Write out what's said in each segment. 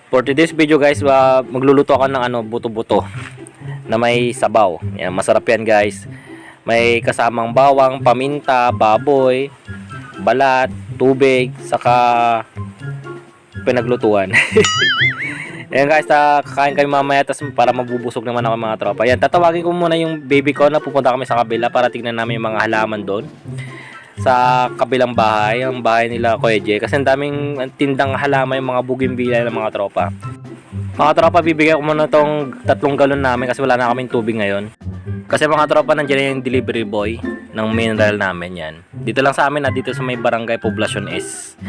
For today's video guys, magluluto ako ng buto-buto na may sabaw. Yan, masarap yan guys. May kasamang bawang, paminta, baboy, balat, tubig, saka pinaglutuan. Ayan guys, kakain kami mamaya para mabubusog naman ako mga tropa. Yan, tatawagin ko muna yung baby ko na pupunta kami sa kabila para tignan namin yung mga halaman doon. Sa kabilang bahay, ang bahay nila Kuya Jay. Kasi ang daming tindang halaman yung mga bougainvillea ng mga tropa. Mga tropa, bibigyan ko muna tong 3 galon namin kasi wala na kaming tubig ngayon. Kasi mga tropa, nandiyan yung delivery boy ng mineral namin yan. Dito lang sa amin dito sa may barangay Poblacion S.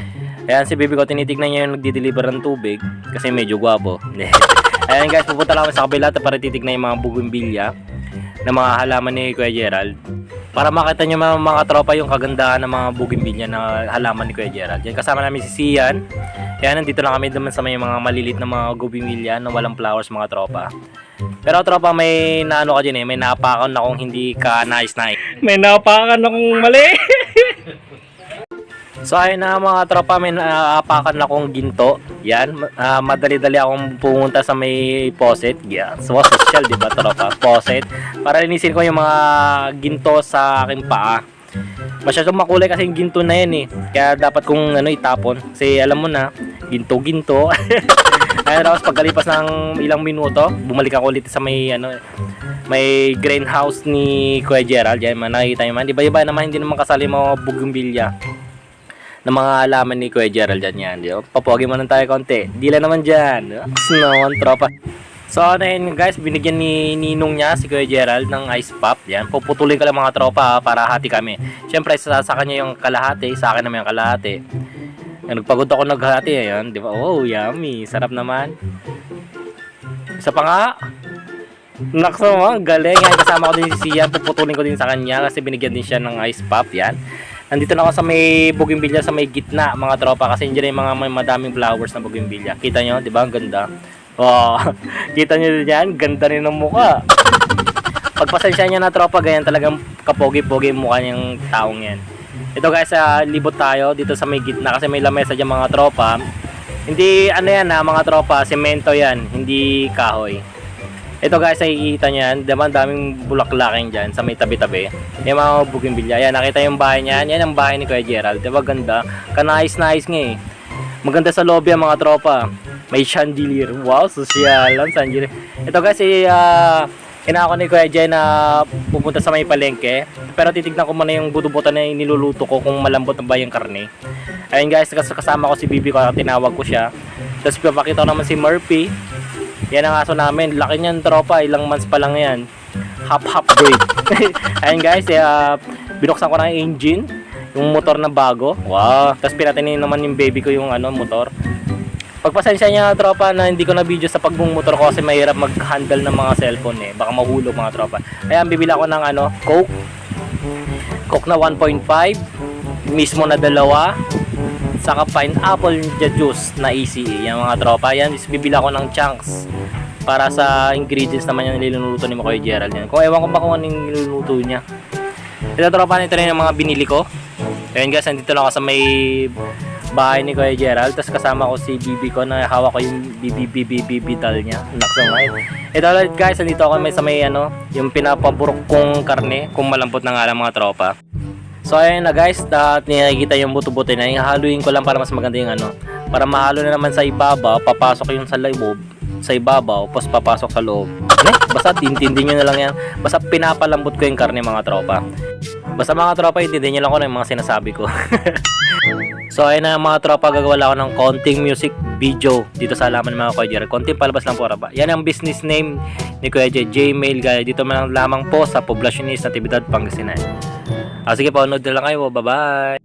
Ayan, si baby ko, tinitignan niya yung nagdi-deliver ng tubig kasi medyo gwapo. Ayan guys, pupunta lang kami sa kabila para titignan yung mga bougainvillea ng mga halaman ni Kuya Gerald. Para makita nyo mga tropa yung kagandahan ng mga bougainvillea na halaman ni Kuya Gerald. Yan, kasama namin si Sian. Yan, nandito lang kami naman sa may mga malilit na mga bougainvillea na walang flowers mga tropa. Pero tropa, may naano ka dyan may napakan akong hindi ka nais-nais. May napakan akong mali. So ayun na mga tropa, may naapakan akong ginto. Yan, madali-dali akong pumunta sa may poset. Yan, so social diba tropa, poset. Para linisin ko yung mga ginto sa aking paa. Masyadong makulay kasi yung ginto na yan kaya dapat kong itapon. Kasi alam mo na, ginto-ginto. Ayun, tapos pagkalipas ng ilang minuto, bumalik ako ulit sa may may greenhouse ni Kuya Gerald. Yan, nakikita nyo man, iba-iba naman, hindi naman kasali mga bougainvillea ng mga halaman ni Kuya Gerald dyan yan. Papuagi mo lang tayo konti. Dila naman dyan. Naman tropa. So ano yun guys, binigyan ni ninong niya si Kuya Gerald ng ice pop. Yan, puputulin ko lang mga tropa para hati kami. Siyempre sa kanya yung kalahati, sa akin naman yung kalahati. Yan, nagpagod ako naghati. Ayan, di ba? Oh, yummy. Sarap naman. Isa pa nga. Nakso mo, galing. Yan, kasama ko din si Sian. Puputulin ko din sa kanya kasi binigyan din siya ng ice pop. Yan. Nandito na ako sa may bougainvillea sa may gitna mga tropa kasi hindi yung mga may madaming flowers na bougainvillea. Kita nyo, di ba? Ang ganda. Oh, kita nyo din yan? Ganda rin ng mukha. Pagpasensya niya na tropa, ganyan talagang kapogi-pogi yung mukha niyang taong yan. Ito guys, libot tayo dito sa may gitna kasi may lamesa dyan mga tropa. Hindi, mga tropa, semento yan, hindi kahoy. Ito guys, nakikita nyo yan, diba daming bulaklaking dyan sa may tabi-tabi. Yung mga bougainvillea, yan, nakita yung bahay niyan, yan ang bahay ni Kuya Gerald, diba ganda, kanais-nais nga maganda sa lobby ang mga tropa, may chandelier, wow, social ang chandelier. Ito guys, inako ni Kuya Jay na pupunta sa may palengke, pero titignan ko muna yung buto-buto na niluluto ko kung malambot na ba yung karne. Ayun guys, kasama ko si Bibi ko, tinawag ko siya, tapos papakita ko naman si Murphy. Yan ang aso namin. Laki niyan tropa. Ilang months pa lang yan. Half breed. Ayun guys. Binuksan ko na yung engine. Yung motor na bago. Wow. Tapos pinatinin naman yung baby ko yung motor. Pagpasensya niya tropa na hindi ko na video sa motor ko kasi mahirap mag-handle ng mga cellphone Baka mahulog mga tropa. Ayan, bibila ko ng Coke. Coke na 1.5. Mismo na 2. Saka pineapple juice na ECE. Yan mga tropa. Yan, bibila ko ng chunks para sa ingredients naman yung niluluto ni Kuya Gerald yan. Kung ewan ko ba kung anong niluluto niya. Ito tropa, ito rin yung mga binili ko. Ayun guys, nandito lang ako sa may bahay ni Kuya Gerald. Tapos kasama ko si Bibi ko na hawak ko yung Bibi doll niya. Nakso nga Ito ulit guys, nandito ako sa may yung pinapaburok kong karne kung malambot na nga lang mga tropa. So ayun na guys, nakikita yung buto-buto na haluin ko lang para mas maganda yung para mahalo na naman sa ibabaw, papasok yung sa loob, sa ibabaw, tapos papasok sa loob. Basta tintindi nyo na lang yan. Basta pinapalambot ko yung karne mga tropa. Basta mga tropa, intindi nyo lang ko na yung mga sinasabi ko. So ayun na mga tropa, gagawa lang ako ng konting music video dito sa halaman ng mga Kuya Gerald. Konting palabas lang po ba. Yan ang business name ni Kuya Jay, Gmail guys. Dito man lamang po sa Poblacion East, Natividad, Pangasinan. Sige po, nood na lang kayo. Bye-bye!